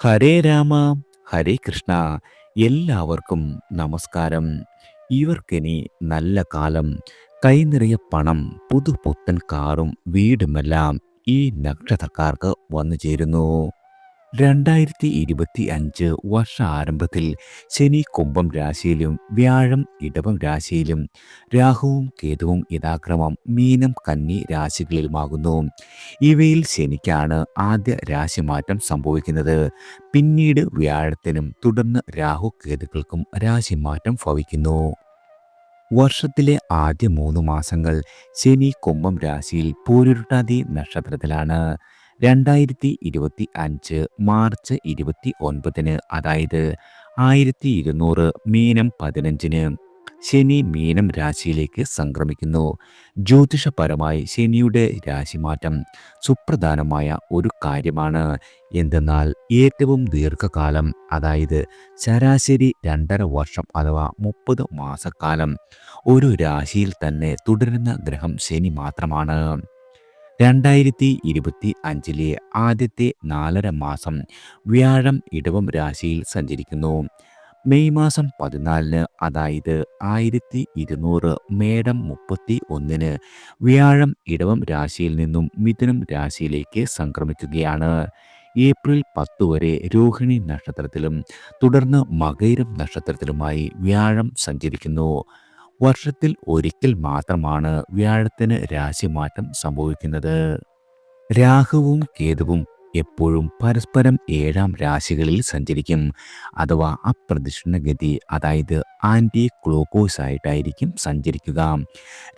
ഹരേ രാമ ഹരേ കൃഷ്ണ. എല്ലാവർക്കും നമസ്കാരം. ഇവർക്കിനി നല്ല കാലം, കൈനിറയെ പണം, പുതുപുത്തൻ കാറും വീടുമെല്ലാം ഈ നക്ഷത്രക്കാർക്ക് വന്നു ചേരുന്നു. 2025 വർഷാരംഭത്തിൽ ശനി കുംഭം രാശിയിലും വ്യാഴം ഇടവം രാശിയിലും രാഹുവും കേതുവും യഥാക്രമം മീനം കന്നി രാശികളിലുമാകുന്നു. ഇവയിൽ ശനിക്കാണ് ആദ്യ രാശിമാറ്റം സംഭവിക്കുന്നത്. പിന്നീട് വ്യാഴത്തിനും തുടർന്ന് രാഹു കേതുക്കൾക്കും രാശിമാറ്റം ഭവിക്കുന്നു. വർഷത്തിലെ ആദ്യ 3 മാസങ്ങൾ ശനി കുംഭം രാശിയിൽ പൂരുരുട്ടാതി നക്ഷത്രത്തിലാണ്. 2025 മാർച്ച് 29-ന്, അതായത് 1200 മീനം 15-ന് ശനി മീനം രാശിയിലേക്ക് സംക്രമിക്കുന്നു. ജ്യോതിഷപരമായി ശനിയുടെ രാശിമാറ്റം സുപ്രധാനമായ ഒരു കാര്യമാണ്. എന്തെന്നാൽ ഏറ്റവും ദീർഘകാലം, അതായത് ശരാശരി 2.5 വർഷം അഥവാ 30 മാസക്കാലം ഒരു രാശിയിൽ തന്നെ തുടരുന്ന ഗ്രഹം ശനി മാത്രമാണ്. 2025 ആദ്യത്തെ 4.5 മാസം വ്യാഴം ഇടവം രാശിയിൽ സഞ്ചരിക്കുന്നു. മെയ് മാസം 14-ന്, അതായത് 1200 മേടം 31-ന് വ്യാഴം ഇടവം രാശിയിൽ നിന്നും മിഥുനം രാശിയിലേക്ക് സംക്രമിക്കുകയാണ്. ഏപ്രിൽ 10 വരെ രോഹിണി നക്ഷത്രത്തിലും തുടർന്ന് മകയിരം നക്ഷത്രത്തിലുമായി വ്യാഴം സഞ്ചരിക്കുന്നു. വർഷത്തിൽ ഒരിക്കൽ മാത്രമാണ് വ്യാഴത്തിന് രാശിമാറ്റം സംഭവിക്കുന്നത്. രാഹുവും കേതുവും എപ്പോഴും പരസ്പരം 7-ാം രാശികളിൽ സഞ്ചരിക്കും. അഥവാ അപ്രദക്ഷിണഗതി, അതായത് ആൻറ്റി ക്ലോക്കോസ് ആയിട്ടായിരിക്കും സഞ്ചരിക്കുക.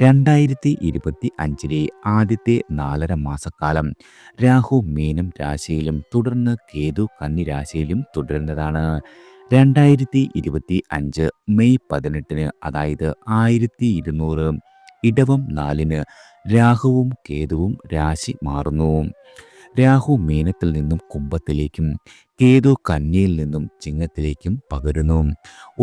2025 ആദ്യത്തെ 4.5 മാസക്കാലം രാഹു മീനം രാശിയിലും തുടർന്ന് കേതു കന്നി രാശിയിലും തുടരുന്നതാണ്. 2025 മെയ് 18-ന്, അതായത് 1200 ഇടവം 4-ന് രാഹുവും കേതുവും രാശി മാറുന്നു. രാഹു മീനത്തിൽ നിന്നും കുംഭത്തിലേക്കും കേതു കന്യയിൽ നിന്നും ചിങ്ങത്തിലേക്കും പകരുന്നു.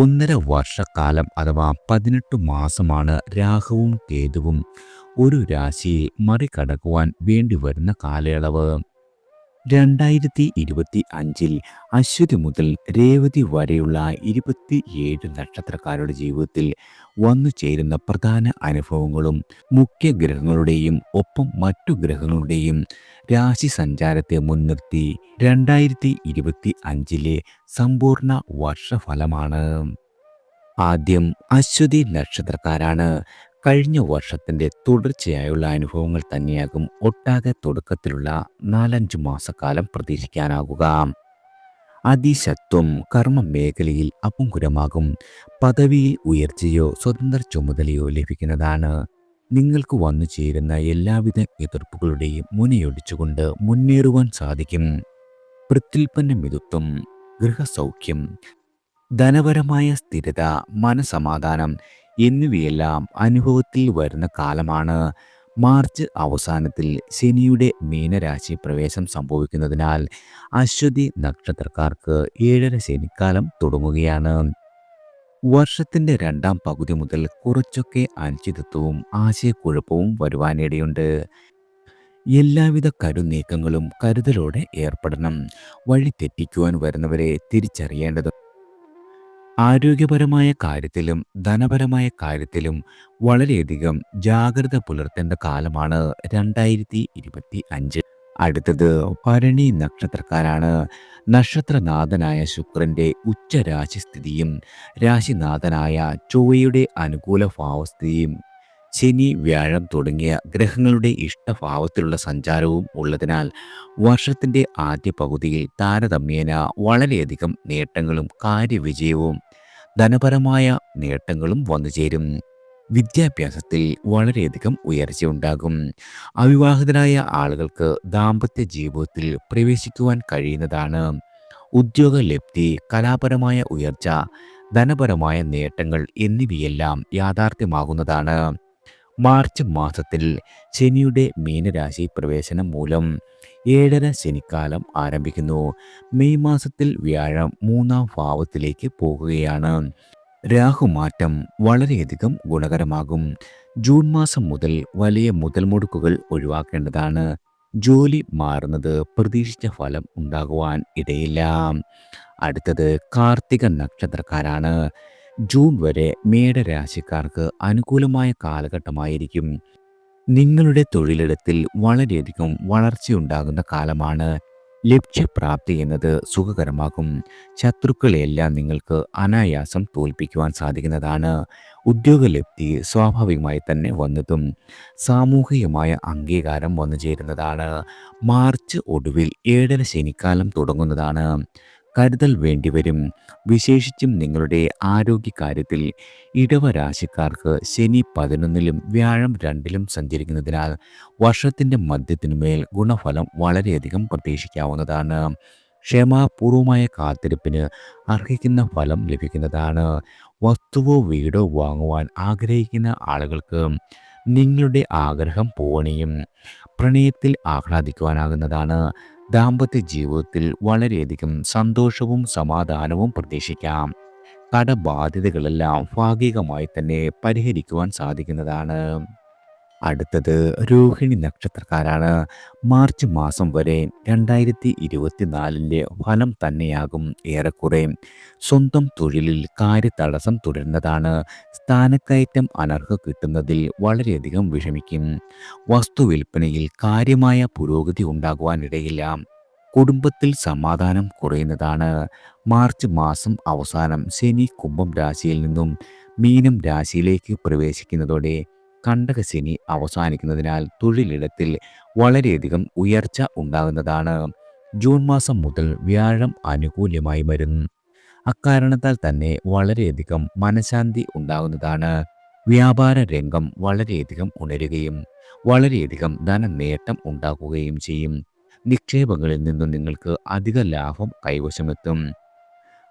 1.5 വർഷക്കാലം അഥവാ 18 മാസമാണ് രാഹുവും കേതുവും ഒരു രാശിയെ മറികടക്കുവാൻ വേണ്ടിവരുന്ന കാലയളവ്. 2025 അശ്വതി മുതൽ രേവതി വരെയുള്ള 27 നക്ഷത്രക്കാരുടെ ജീവിതത്തിൽ വന്നു ചേരുന്ന പ്രധാന അനുഭവങ്ങളും മുഖ്യ ഗ്രഹങ്ങളുടെയും ഒപ്പം മറ്റു ഗ്രഹങ്ങളുടെയും രാശി സഞ്ചാരത്തെ മുൻനിർത്തി 2025 സമ്പൂർണ്ണ വർഷഫലമാണ്. ആദ്യം അശ്വതി നക്ഷത്രക്കാരാണ്. കഴിഞ്ഞ വർഷത്തിൻ്റെ തുടർച്ചയായുള്ള അനുഭവങ്ങൾ തന്നെയാകും ഒട്ടാകെ തുടക്കത്തിലുള്ള 4-5 മാസക്കാലം പ്രതീക്ഷിക്കാനാകുക. അതിശക്തം കർമ്മ മേഖലയിൽ അപങ്കുരമാകും. പദവിയിൽ ഉയർച്ചയോ സ്വതന്ത്ര ചുമതലയോ ലഭിക്കുന്നതാണ്. നിങ്ങൾക്ക് വന്നു ചേരുന്ന എല്ലാവിധ എതിർപ്പുകളുടെയും മുനയൊടിച്ചുകൊണ്ട് മുന്നേറുവാൻ സാധിക്കും. പ്രത്യുൽപ്പന്ന മിതത്വം, ഗൃഹസൗഖ്യം, ധനപരമായ സ്ഥിരത, മനസമാധാനം എന്നിവയെല്ലാം അനുഭവത്തിൽ വരുന്ന കാലമാണ്. മാർച്ച് അവസാനത്തിൽ ശനിയുടെ മീനരാശി പ്രവേശം സംഭവിക്കുന്നതിനാൽ അശ്വതി നക്ഷത്രക്കാർക്ക് 7.5 ശനിക്കാലം തുടങ്ങുകയാണ്. വർഷത്തിൻ്റെ 2-ാം പകുതി മുതൽ കുറച്ചൊക്കെ അനിശ്ചിതത്വവും ആശയക്കുഴപ്പവും വരുവാനിടയുണ്ട്. എല്ലാവിധ കരുനീക്കങ്ങളും കരുതലോടെ ഏർപ്പെടണം. വഴി തെറ്റിക്കുവാൻ വരുന്നവരെ തിരിച്ചറിയേണ്ടത്. ആരോഗ്യപരമായ കാര്യത്തിലും ധനപരമായ കാര്യത്തിലും വളരെയധികം ജാഗ്രത പുലർത്തേണ്ട കാലമാണ് 2025. അടുത്തത് ഭരണി നക്ഷത്രക്കാരാണ്. നക്ഷത്രനാഥനായ ശുക്രന്റെ ഉച്ചരാശിസ്ഥിതിയും രാശിനാഥനായ ചൊവ്വയുടെ അനുകൂല ഭാവസ്ഥിതിയും ശനി വ്യാഴം തുടങ്ങിയ ഗ്രഹങ്ങളുടെ ഇഷ്ടഭാവത്തിലുള്ള സഞ്ചാരവും ഉള്ളതിനാൽ വർഷത്തിൻ്റെ ആദ്യ പകുതിയിൽ താരതമ്യേന വളരെയധികം നേട്ടങ്ങളും കാര്യവിജയവും ധനപരമായ നേട്ടങ്ങളും വന്നുചേരും. വിദ്യാഭ്യാസത്തിൽ വളരെയധികം ഉയർച്ചയുണ്ടാകും. അവിവാഹിതരായ ആളുകൾക്ക് ദാമ്പത്യ ജീവിതത്തിൽ പ്രവേശിക്കുവാൻ കഴിയുന്നതാണ്. ഉദ്യോഗലബ്ധി, കലാപരമായ ഉയർച്ച, ധനപരമായ നേട്ടങ്ങൾ എന്നിവയെല്ലാം യാഥാർത്ഥ്യമാകുന്നതാണ്. മാർച്ച് മാസത്തിൽ ശനിയുടെ മീനരാശി പ്രവേശനം മൂലം 7.5 ശനിക്കാലം ആരംഭിക്കുന്നു. മെയ് മാസത്തിൽ വ്യാഴം 3-ാം ഭാവത്തിലേക്ക് പോകുകയാണ്. രാഹുമാറ്റം വളരെയധികം ഗുണകരമാകും. ജൂൺ മാസം മുതൽ വലിയ മുതൽ മുടക്കുകൾ ഒഴിവാക്കേണ്ടതാണ്. ജോലി മാറുന്നത് പ്രതീക്ഷിച്ച ഫലം ഉണ്ടാകുവാൻ ഇടയില്ല. അടുത്തത് കാർത്തിക നക്ഷത്രക്കാരാണ്. ജൂൺ വരെ മേടരാശിക്കാർക്ക് അനുകൂലമായ കാലഘട്ടമായിരിക്കും. നിങ്ങളുടെ തൊഴിലിടത്തിൽ വളരെയധികം വളർച്ചയുണ്ടാകുന്ന കാലമാണ്. ലക്ഷ്യപ്രാപ്തി എന്നത് സുഖകരമാകും. ശത്രുക്കളെയെല്ലാം നിങ്ങൾക്ക് അനായാസം തോൽപ്പിക്കുവാൻ സാധിക്കുന്നതാണ്. ഉദ്യോഗലബ്ധി സ്വാഭാവികമായി തന്നെ വന്നെത്തും. സാമൂഹികമായ അംഗീകാരം വന്നു ചേരുന്നതാണ്. മാർച്ച് ഒടുവിൽ ഏഴര ശനിക്കാലം തുടങ്ങുന്നതാണ്. കരുതൽ വേണ്ടിവരും. വിശേഷിച്ചും നിങ്ങളുടെ ആരോഗ്യകാര്യത്തിൽ. ഇടവരാശിക്കാർക്ക് ശനി 11-ലും വ്യാഴം 2-ലും സഞ്ചരിക്കുന്നതിനാൽ വർഷത്തിൻ്റെ മധ്യത്തിനുമേൽ ഗുണഫലം വളരെയധികം പ്രതീക്ഷിക്കാവുന്നതാണ്. ക്ഷമാപൂർവമായ കാത്തിരിപ്പിന് അർഹിക്കുന്ന ഫലം ലഭിക്കുന്നതാണ്. വസ്തുവോ വീടോ വാങ്ങുവാൻ ആഗ്രഹിക്കുന്ന ആളുകൾക്ക് നിങ്ങളുടെ ആഗ്രഹം പൂവണിയും. പ്രണയത്തിൽ ആഹ്ലാദിക്കുവാനാകുന്നതാണ്. ദാമ്പത്യ ജീവിതത്തിൽ വളരെയധികം സന്തോഷവും സമാധാനവും പ്രതീക്ഷിക്കാം. കടബാധ്യതകളെല്ലാം ഭാഗികമായി തന്നെ പരിഹരിക്കുവാൻ സാധിക്കുന്നതാണ്. അടുത്തത് രോഹിണി നക്ഷത്രക്കാരാണ്. മാർച്ച് മാസം വരെ 2024 ഫലം തന്നെയാകും ഏറെക്കുറെ. സ്വന്തം തൊഴിലിൽ കാര്യതടസ്സം തുടരുന്നതാണ്. സ്ഥാനക്കയറ്റം അനർഹ കിട്ടുന്നതിൽ വളരെയധികം വിഷമിക്കും. വസ്തുവിൽപ്പനയിൽ കാര്യമായ പുരോഗതി ഉണ്ടാകുവാനിടയില്ല. കുടുംബത്തിൽ സമാധാനം കുറയുന്നതാണ്. മാർച്ച് മാസം അവസാനം ശനി കുംഭം രാശിയിൽ നിന്നും മീനം രാശിയിലേക്ക് പ്രവേശിക്കുന്നതോടെ കണ്ടകശനി അവസാനിക്കുന്നതിനാൽ തൊഴിലിടത്തിൽ വളരെയധികം ഉയർച്ച ഉണ്ടാകുന്നതാണ്. ജൂൺ മാസം മുതൽ വ്യാഴം അനുകൂല്യമായി വരും. അക്കാരണത്താൽ തന്നെ വളരെയധികം മനഃശാന്തി ഉണ്ടാകുന്നതാണ്. വ്യാപാര രംഗം വളരെയധികം ഉണരുകയും വളരെയധികം ധനനേട്ടം ഉണ്ടാക്കുകയും ചെയ്യും. നിക്ഷേപങ്ങളിൽ നിന്നും നിങ്ങൾക്ക് അധിക ലാഭം കൈവശമെത്തും.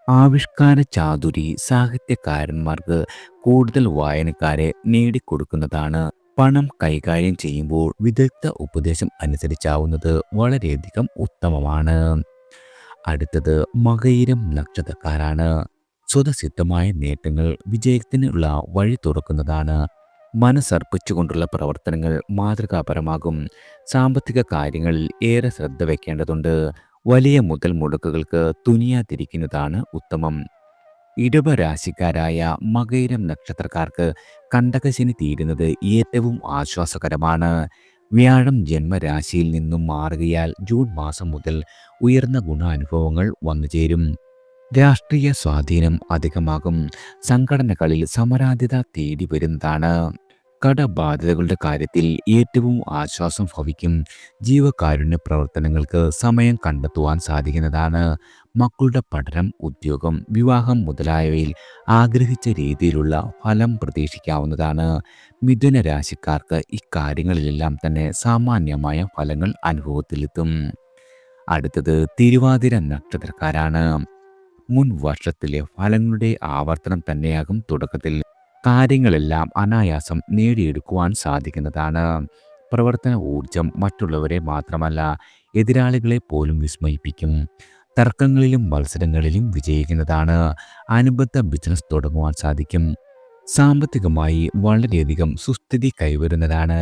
ആവിഷ്കാര ചാതുരി സാഹിത്യകാരന്മാർക്ക് കൂടുതൽ വായനക്കാരെ നേടിക്കൊടുക്കുന്നതാണ്. പണം കൈകാര്യം ചെയ്യുമ്പോൾ വിദഗ്ധ ഉപദേശം അനുസരിച്ചാവുന്നത് വളരെയധികം ഉത്തമമാണ്. അടുത്തത് മകയിരം നക്ഷത്രക്കാരാണ്. സ്വതസിദ്ധമായ നേട്ടങ്ങൾ വിജയത്തിനുള്ള വഴി തുറക്കുന്നതാണ്. മനസ്സർപ്പിച്ചുകൊണ്ടുള്ള പ്രവർത്തനങ്ങൾ മാതൃകാപരമാകും. സാമ്പത്തിക കാര്യങ്ങളിൽ ഏറെ ശ്രദ്ധ വയ്ക്കേണ്ടതുണ്ട്. വലിയ മുതൽ മുടക്കുകൾക്ക് തുനിയാതിരിക്കുന്നതാണ് ഉത്തമം. ഇടവരാശിക്കാരായ മകയിരം നക്ഷത്രക്കാർക്ക് കണ്ടകശനി തീരുന്നത് ഏറ്റവും ആശ്വാസകരമാണ്. വ്യാഴം ജന്മരാശിയിൽ നിന്നും മാറുകയാൽ ജൂൺ മാസം മുതൽ ഉയർന്ന ഗുണാനുഭവങ്ങൾ വന്നുചേരും. രാഷ്ട്രീയ സ്വാധീനം അധികമാകും. സംഘടനകളിൽ സമരാധ്യത തേടി വരുന്നതാണ്. കടബാധ്യതകളുടെ കാര്യത്തിൽ ഏറ്റവും ആശ്വാസം ഭവിക്കും. ജീവകാരുണ്യ പ്രവർത്തനങ്ങൾക്ക് സമയം കണ്ടെത്തുവാൻ സാധിക്കുന്നതാണ്. മക്കളുടെ പഠനം, ഉദ്യോഗം, വിവാഹം മുതലായവയിൽ ആഗ്രഹിച്ച രീതിയിലുള്ള ഫലം പ്രതീക്ഷിക്കാവുന്നതാണ്. മിഥുന രാശിക്കാർക്ക് ഇക്കാര്യങ്ങളിലെല്ലാം തന്നെ സാമാന്യമായ ഫലങ്ങൾ അനുഭവത്തിലെത്തും. അടുത്തത് തിരുവാതിര നക്ഷത്രക്കാരാണ്. മുൻ വർഷത്തിലെ ഫലങ്ങളുടെ ആവർത്തനം തന്നെയാകും തുടക്കത്തിൽ. കാര്യങ്ങളെല്ലാം അനായാസം നേടിയെടുക്കുവാൻ സാധിക്കുന്നതാണ്. പ്രവർത്തന ഊർജം മറ്റുള്ളവരെ മാത്രമല്ല എതിരാളികളെ പോലും വിസ്മയിപ്പിക്കും. തർക്കങ്ങളിലും മത്സരങ്ങളിലും വിജയിക്കുന്നതാണ്. അനുബന്ധ ബിസിനസ് തുടങ്ങുവാൻ സാധിക്കും. സാമ്പത്തികമായി വളരെയധികം സുസ്ഥിതി കൈവരുന്നതാണ്.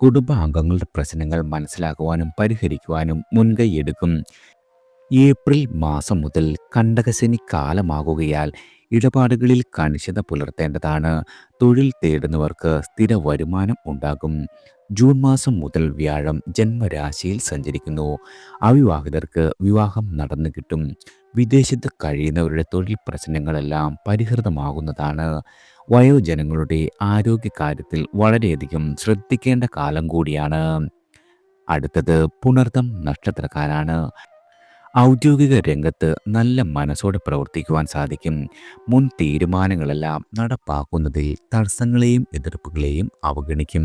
കുടുംബാംഗങ്ങളുടെ പ്രശ്നങ്ങൾ മനസ്സിലാക്കുവാനും പരിഹരിക്കുവാനും മുൻകൈയെടുക്കും. ഏപ്രിൽ മാസം മുതൽ കണ്ടകശനി കാലമാകുകയാൽ ഇടപാടുകളിൽ കണിശത പുലർത്തേണ്ടതാണ്. തൊഴിൽ തേടുന്നവർക്ക് സ്ഥിര വരുമാനം ഉണ്ടാകും. ജൂൺ മാസം മുതൽ വ്യാഴം ജന്മരാശിയിൽ സഞ്ചരിക്കുന്നു. അവിവാഹിതർക്ക് വിവാഹം നടന്നു കിട്ടും. വിദേശത്ത് കഴിയുന്നവരുടെ തൊഴിൽ പ്രശ്നങ്ങളെല്ലാം പരിഹൃതമാകുന്നതാണ്. വയോജനങ്ങളുടെ ആരോഗ്യകാര്യത്തിൽ വളരെയധികം ശ്രദ്ധിക്കേണ്ട കാലം കൂടിയാണ്. അടുത്തത് പുണർതം നക്ഷത്രക്കാരാണ്. ഔദ്യോഗിക രംഗത്ത് നല്ല മനസ്സോടെ പ്രവർത്തിക്കുവാൻ സാധിക്കും. മുൻ തീരുമാനങ്ങളെല്ലാം നടപ്പാക്കുന്നതിൽ തടസ്സങ്ങളെയും എതിർപ്പുകളെയും അവഗണിക്കും.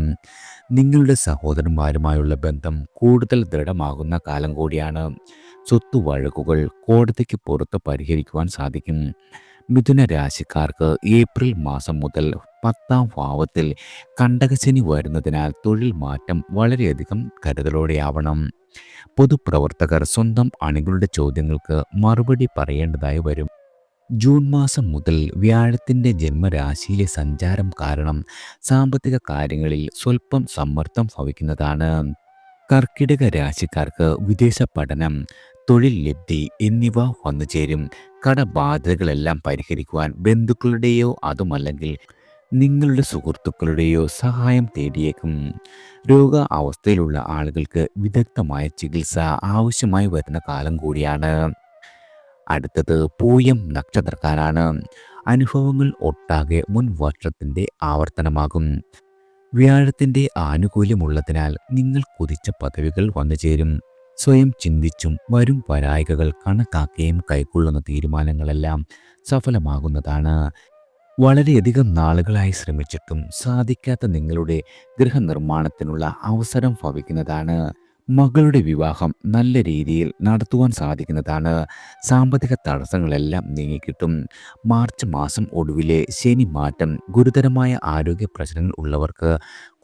നിങ്ങളുടെ സഹോദരന്മാരുമായുള്ള ബന്ധം കൂടുതൽ ദൃഢമാകുന്ന കാലം കൂടിയാണ്. സ്വത്ത് വഴക്കുകൾ കോടതിക്ക് പുറത്ത് പരിഹരിക്കുവാൻ സാധിക്കും. മിഥുന രാശിക്കാർക്ക് ഏപ്രിൽ മാസം മുതൽ 10-ാം ഭാവത്തിൽ കണ്ടകശനി വരുന്നതിനാൽ തൊഴിൽ മാറ്റം വളരെയധികം കരുതലോടെയാവണം. പൊതുപ്രവർത്തകർ സ്വന്തം അണികളുടെ ചോദ്യങ്ങൾക്ക് മറുപടി പറയേണ്ടതായി വരും. ജൂൺ മാസം മുതൽ വ്യാഴത്തിൻ്റെ ജന്മരാശിയിലെ സഞ്ചാരം കാരണം സാമ്പത്തിക കാര്യങ്ങളിൽ സ്വല്പം സമ്മർദ്ദം ഭവിക്കുന്നതാണ്. കർക്കിടക രാശിക്കാർക്ക് വിദേശ പഠനം, തൊഴിൽ ലബ്ധി എന്നിവ വന്നുചേരും. കടബാധ്യതകളെല്ലാം പരിഹരിക്കുവാൻ ബന്ധുക്കളുടെയോ അതുമല്ലെങ്കിൽ നിങ്ങളുടെ സുഹൃത്തുക്കളുടെയോ സഹായം തേടിയേക്കും. രോഗ അവസ്ഥയിലുള്ള ആളുകൾക്ക് വിദഗ്ധമായ ചികിത്സ ആവശ്യമായി വരുന്ന കാലം കൂടിയാണ്. അടുത്തത് പൂയം നക്ഷത്രക്കാരാണ്. അനുഭവങ്ങൾ ഒട്ടാകെ മുൻ വർഷത്തിൻ്റെ ആവർത്തനമാകും. വ്യാഴത്തിൻ്റെ ആനുകൂല്യമുള്ളതിനാൽ നിങ്ങൾ കുതിച്ച പദവികൾ വന്നുചേരും. സ്വയം ചിന്തിച്ചും വരും വരായികകൾ കണക്കാക്കുകയും കൈക്കൊള്ളുന്ന തീരുമാനങ്ങളെല്ലാം സഫലമാകുന്നതാണ്. വളരെയധികം നാളുകളായി ശ്രമിച്ചിട്ടും സാധിക്കാത്ത നിങ്ങളുടെ ഗൃഹനിർമ്മാണത്തിനുള്ള അവസരം ഭവിക്കുന്നതാണ്. മകളുടെ വിവാഹം നല്ല രീതിയിൽ നടത്തുവാൻ സാധിക്കുന്നതാണ്. സാമ്പത്തിക തടസ്സങ്ങളെല്ലാം നീങ്ങിക്കിട്ടും. മാർച്ച് മാസം ഒടുവിലെ ശനി മാറ്റം ഗുരുതരമായ ആരോഗ്യ പ്രശ്നങ്ങൾ ഉള്ളവർക്ക്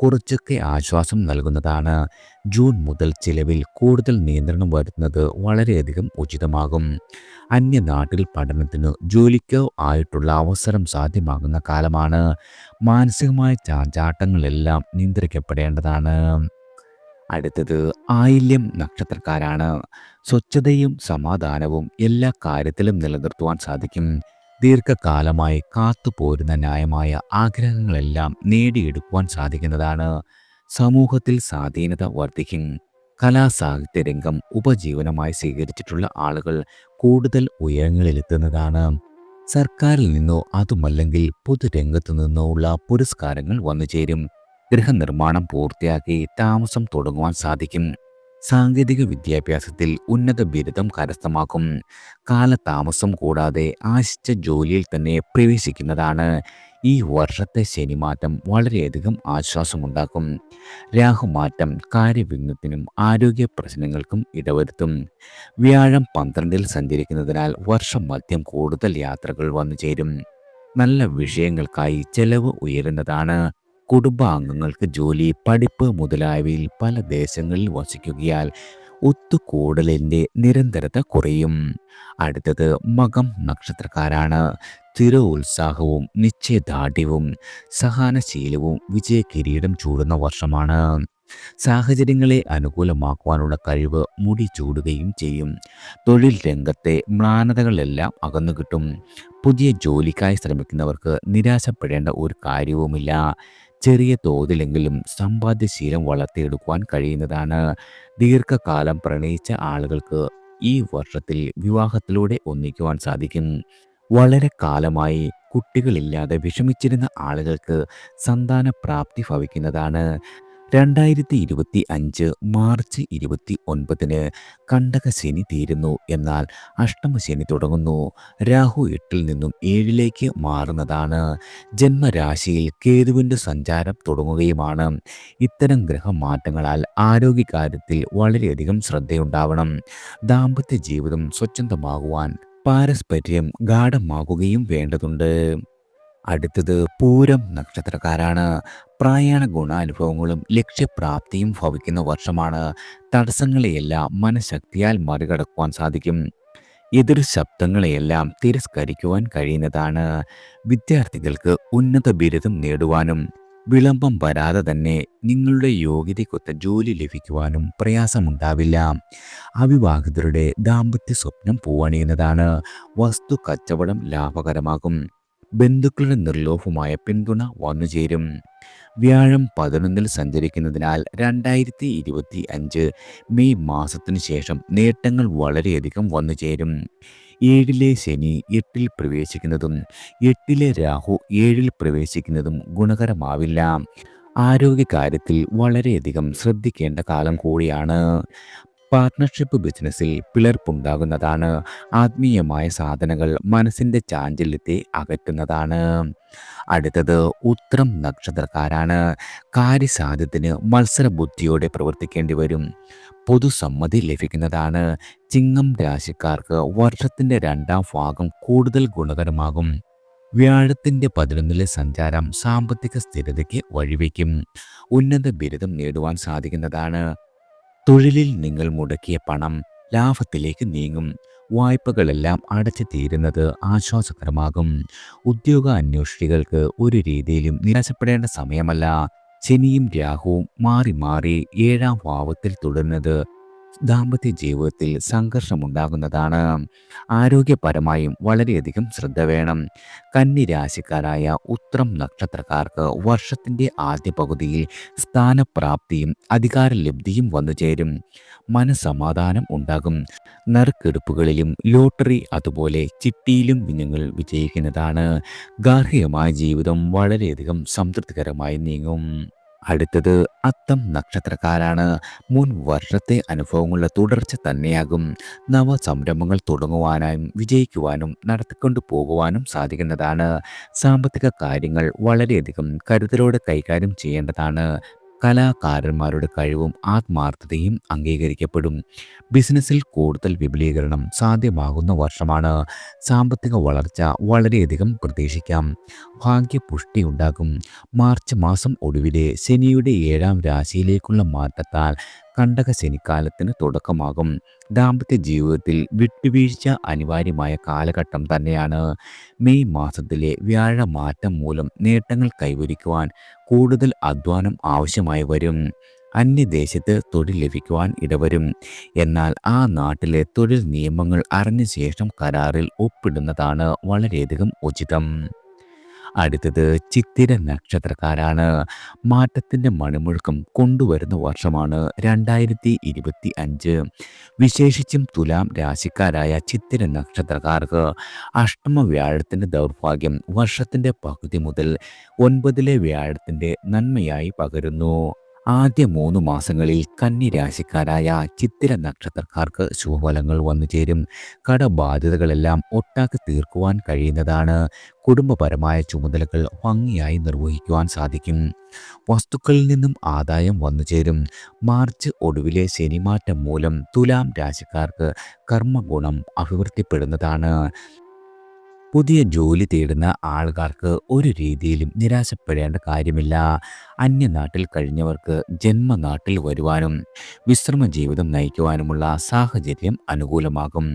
കുറച്ചൊക്കെ ആശ്വാസം നൽകുന്നതാണ്. ജൂൺ മുതൽ ചിലവിൽ കൂടുതൽ നിയന്ത്രണം വരുത്തുന്നത് വളരെയധികം ഉചിതമാകും. അന്യനാട്ടിൽ പഠനത്തിനോ ജോലിക്കോ ആയിട്ടുള്ള അവസരം സാധ്യമാകുന്ന കാലമാണ്. മാനസികമായ ചാഞ്ചാട്ടങ്ങളെല്ലാം നിയന്ത്രിക്കപ്പെടേണ്ടതാണ്. അടുത്തത് ആയില്യം നക്ഷത്രക്കാരാണ്. സ്വച്ഛതയും സമാധാനവും എല്ലാ കാര്യത്തിലും നിലനിർത്തുവാൻ സാധിക്കും. ദീർഘകാലമായി കാത്തുപോരുന്ന ന്യായമായ ആഗ്രഹങ്ങളെല്ലാം നേടിയെടുക്കുവാൻ സാധിക്കുന്നതാണ്. സമൂഹത്തിൽ സ്വാധീനത വർദ്ധിക്കും. കലാസാഹിത്യ രംഗം ഉപജീവനമായി സ്വീകരിച്ചിട്ടുള്ള ആളുകൾ കൂടുതൽ ഉയരങ്ങളിലെത്തുന്നതാണ്. സർക്കാരിൽ നിന്നോ അതുമല്ലെങ്കിൽ പൊതുരംഗത്തു നിന്നോ ഉള്ള പുരസ്കാരങ്ങൾ വന്നുചേരും. ഗൃഹനിർമ്മാണം പൂർത്തിയാക്കി താമസം തുടങ്ങുവാൻ സാധിക്കും. സാങ്കേതിക വിദ്യാഭ്യാസത്തിൽ ഉന്നത ബിരുദം കരസ്ഥമാക്കും. കാലതാമസം കൂടാതെ ആശിച്ച ജോലിയിൽ തന്നെ പ്രവേശിക്കുന്നതാണ്. ഈ വർഷത്തെ ശനിമാറ്റം വളരെയധികം ആശ്വാസമുണ്ടാക്കും. രാഹുമാറ്റം കാര്യവിഘ്നത്തിനും ആരോഗ്യ പ്രശ്നങ്ങൾക്കും ഇടവരുത്തും. വ്യാഴം 12-ൽ സഞ്ചരിക്കുന്നതിനാൽ വർഷം മധ്യം കൂടുതൽ യാത്രകൾ വന്നു ചേരും. നല്ല വിഷയങ്ങൾക്കായി ചെലവ് ഉയരുന്നതാണ്. കുടുംബാംഗങ്ങൾക്ക് ജോലി, പഠിപ്പ് മുതലായവയിൽ പല ദേശങ്ങളിൽ വസിക്കുകയാൽ ഒത്തുകൂടലിൻ്റെ നിരന്തരത കുറയും. അടുത്തത് മകം നക്ഷത്രക്കാരാണ്. സ്ഥിരോത്സാഹവും നിശ്ചയദാർഢ്യവും സഹനശീലവും വിജയകിരീടം ചൂടുന്ന വർഷമാണ്. സാഹചര്യങ്ങളെ അനുകൂലമാക്കുവാനുള്ള കഴിവ് മുടി ചൂടുകയും ചെയ്യും. തൊഴിൽ രംഗത്തെ മ്ലാനതകളെല്ലാം അകന്നുകിട്ടും. പുതിയ ജോലിക്കായി ശ്രമിക്കുന്നവർക്ക് നിരാശപ്പെടേണ്ട ഒരു കാര്യവുമില്ല. ചെറിയ തോതിലെങ്കിലും സമ്പാദ്യശീലം വളർത്തിയെടുക്കുവാൻ കഴിയുന്നതാണ്. ദീർഘകാലം പ്രണയിച്ച ആളുകൾക്ക് ഈ വർഷത്തിൽ വിവാഹത്തിലൂടെ ഒന്നിക്കുവാൻ സാധിക്കും. വളരെ കാലമായി കുട്ടികളില്ലാതെ വിഷമിച്ചിരുന്ന ആളുകൾക്ക് സന്താന പ്രാപ്തി ഭവിക്കുന്നതാണ്. 2025 മാർച്ച് 29-ന് കണ്ടകശനി തീരുന്നു. എന്നാൽ അഷ്ടമശനി തുടങ്ങുന്നു. രാഹു 8-ൽ നിന്നും 7-ലേക്ക് മാറുന്നതാണ്. ജന്മരാശിയിൽ കേതുവിൻ്റെ സഞ്ചാരം തുടങ്ങുകയുമാണ്. ഇത്തരം ഗ്രഹമാറ്റങ്ങളാൽ ആരോഗ്യകാര്യത്തിൽ വളരെയധികം ശ്രദ്ധയുണ്ടാവണം. ദാമ്പത്യ ജീവിതം സ്വച്ഛന്തമാകുവാൻ പാരസ്പര്യം ഗാഢമാകുകയും വേണ്ടതുണ്ട്. അടുത്തത് പൂരം നക്ഷത്രക്കാരാണ്. പ്രയാണ ഗുണാനുഭവങ്ങളും ലക്ഷ്യപ്രാപ്തിയും ഭവിക്കുന്ന വർഷമാണ്. തടസ്സങ്ങളെയെല്ലാം മനഃശക്തിയാൽ മറികടക്കുവാൻ സാധിക്കും. എതിർ ശബ്ദങ്ങളെയെല്ലാം തിരസ്കരിക്കുവാൻ കഴിയുന്നതാണ്. വിദ്യാർത്ഥികൾക്ക് ഉന്നത ബിരുദം നേടുവാനും വിളംബം വരാതെ തന്നെ നിങ്ങളുടെ യോഗ്യതയ്ക്കൊത്ത ജോലി ലഭിക്കുവാനും പ്രയാസമുണ്ടാവില്ല. അവിവാഹിതരുടെ ദാമ്പത്യ സ്വപ്നം പൂവണിയുന്നതാണ്. വസ്തു കച്ചവടം ലാഭകരമാകും. ബന്ധുക്കളുടെ നിർലോഭമായ പിന്തുണ വന്നുചേരും. വ്യാഴം 11-ൽ സഞ്ചരിക്കുന്നതിനാൽ 2025 മെയ് മാസത്തിനു ശേഷം നേട്ടങ്ങൾ വളരെയധികം വന്നുചേരും. 7-ലെ ശനി 8-ൽ പ്രവേശിക്കുന്നതും 8-ലെ രാഹു 7-ൽ പ്രവേശിക്കുന്നതും ഗുണകരമാവില്ല. ആരോഗ്യകാര്യത്തിൽ വളരെയധികം ശ്രദ്ധിക്കേണ്ട കാലം കൂടിയാണ്. പാർട്ട്ണർഷിപ്പ് ബിസിനസ്സിൽ പിളർപ്പുണ്ടാകുന്നതാണ്. ആത്മീയമായ സാധനങ്ങൾ മനസ്സിൻ്റെ ചാഞ്ചല്യത്തെ അകറ്റുന്നതാണ്. അടുത്തത് ഉത്രം നക്ഷത്രക്കാരാണ്. കാര്യസാധ്യത്തിന് മത്സരബുദ്ധിയോടെ പ്രവർത്തിക്കേണ്ടി വരും. പൊതുസമ്മതി ലഭിക്കുന്നതാണ്. ചിങ്ങം രാശിക്കാർക്ക് വർഷത്തിൻ്റെ 2-ാം ഭാഗം കൂടുതൽ ഗുണകരമാകും. വ്യാഴത്തിൻ്റെ 11-ലെ സഞ്ചാരം സാമ്പത്തിക സ്ഥിരതയ്ക്ക് വഴിവെക്കും. ഉന്നത ബിരുദം നേടുവാൻ സാധിക്കുന്നതാണ്. തൊഴിലിൽ നിങ്ങൾ മുടക്കിയ പണം ലാഭത്തിലേക്ക് നീങ്ങും. വായ്പകളെല്ലാം അടച്ചു തീരുന്നത് ആശ്വാസകരമാകും. ഉദ്യോഗ അന്വേഷികൾക്ക് ഒരു രീതിയിലും നിരാശപ്പെടേണ്ട സമയമല്ല. ശനിയും രാഹുവും മാറി മാറി ഏഴാം ഭാവത്തിൽ തുടരുന്നത് ദാമ്പത്യ ജീവിതത്തിൽ സംഘർഷമുണ്ടാകുന്നതാണ്. ആരോഗ്യപരമായും വളരെയധികം ശ്രദ്ധ വേണം. കന്നി രാശിക്കാരായ ഉത്രം നക്ഷത്രക്കാർക്ക് വർഷത്തിൻ്റെ ആദ്യ പകുതിയിൽ സ്ഥാനപ്രാപ്തിയും അധികാരലബ്ധിയും വന്നു ചേരും. മനസ്സമാധാനം ഉണ്ടാകും. നറുക്കെടുപ്പുകളിലും ലോട്ടറി അതുപോലെ ചിട്ടിയിലും നിങ്ങൾ വിജയിക്കുന്നതാണ്. ഗാർഹികമായ ജീവിതം വളരെയധികം സംതൃപ്തികരമായി നീങ്ങും. അടുത്തത് അത്തം നക്ഷത്രക്കാരാണ്. മുൻ വർഷത്തെ അനുഭവങ്ങളുടെ തുടർച്ച തന്നെയാകും. നവസംരംഭങ്ങൾ തുടങ്ങുവാനും വിജയിക്കുവാനും നടത്തിക്കൊണ്ടു പോകുവാനും സാധിക്കുന്നതാണ്. സാമ്പത്തിക കാര്യങ്ങൾ വളരെയധികം കരുതലോടെ കൈകാര്യം ചെയ്യേണ്ടതാണ്. കലാകാരന്മാരുടെ കഴിവും ആത്മാർത്ഥതയും അംഗീകരിക്കപ്പെടും. ബിസിനസ്സിൽ കൂടുതൽ വിപുലീകരണം സാധ്യമാകുന്ന വർഷമാണ്. സാമ്പത്തിക വളർച്ച വളരെയധികം പ്രതീക്ഷിക്കാം. ഭാഗ്യപുഷ്ടി ഉണ്ടാകും. മാർച്ച് മാസം ഒടുവിലെ ശനിയുടെ ഏഴാം രാശിയിലേക്കുള്ള മാറ്റത്താൽ കണ്ടക ശനിക്കാലത്തിന് തുടക്കമാകും. ദാമ്പത്യ ജീവിതത്തിൽ വിട്ടുവീഴ്ച അനിവാര്യമായ കാലഘട്ടം തന്നെയാണ്. മെയ് മാസത്തിലെ വ്യാഴമാറ്റം മൂലം നേട്ടങ്ങൾ കൈവരിക്കുവാൻ കൂടുതൽ അധ്വാനം ആവശ്യമായി വരും. അന്യദേശത്ത് തൊഴിൽ ലഭിക്കുവാൻ ഇടവരും. എന്നാൽ ആ നാട്ടിലെ തൊഴിൽ നിയമങ്ങൾ അറിഞ്ഞ ശേഷം കരാറിൽ ഒപ്പിടുന്നതാണ് വളരെയധികം ഉചിതം. അടുത്തത് ചിത്തിര നക്ഷത്രക്കാരാണ്. മാറ്റത്തിൻ്റെ മണിമുഴക്കം കൊണ്ടുവരുന്ന വർഷമാണ് 2025. വിശേഷിച്ചും തുലാം രാശിക്കാരായ ചിത്തിര നക്ഷത്രക്കാർക്ക് അഷ്ടമ വ്യാഴത്തിൻ്റെ ദൗർഭാഗ്യം വർഷത്തിൻ്റെ പകുതി മുതൽ 9-ലെ വ്യാഴത്തിൻ്റെ നന്മയായി പകരുന്നു. ആദ്യ 3 മാസങ്ങളിൽ കന്നി രാശിക്കാരായ ചിത്തിര നക്ഷത്രക്കാർക്ക് ശുഭഫലങ്ങൾ വന്നു ചേരും. കടബാധ്യതകളെല്ലാം ഒട്ടാക്കി തീർക്കുവാൻ കഴിയുന്നതാണ്. കുടുംബപരമായ ചുമതലകൾ ഭംഗിയായി നിർവഹിക്കുവാൻ സാധിക്കും. വസ്തുക്കളിൽ നിന്നും ആദായം വന്നു ചേരും. മാർച്ച് ഒടുവിലെ ശനിമാറ്റം മൂലം തുലാം രാശിക്കാർക്ക് കർമ്മഗുണം അഭിവൃദ്ധിപ്പെടുന്നതാണ്. പുതിയ ജോലി തേടുന്ന ആൾക്കാർക്ക് ഒരു രീതിയിലും നിരാശപ്പെടേണ്ട കാര്യമില്ല. അന്യനാട്ടിൽ കഴിഞ്ഞവർക്ക് ജന്മനാട്ടിൽ വരുവാനും വിശ്രമ ജീവിതം നയിക്കുവാനുമുള്ള സാഹചര്യം അനുകൂലമാകും.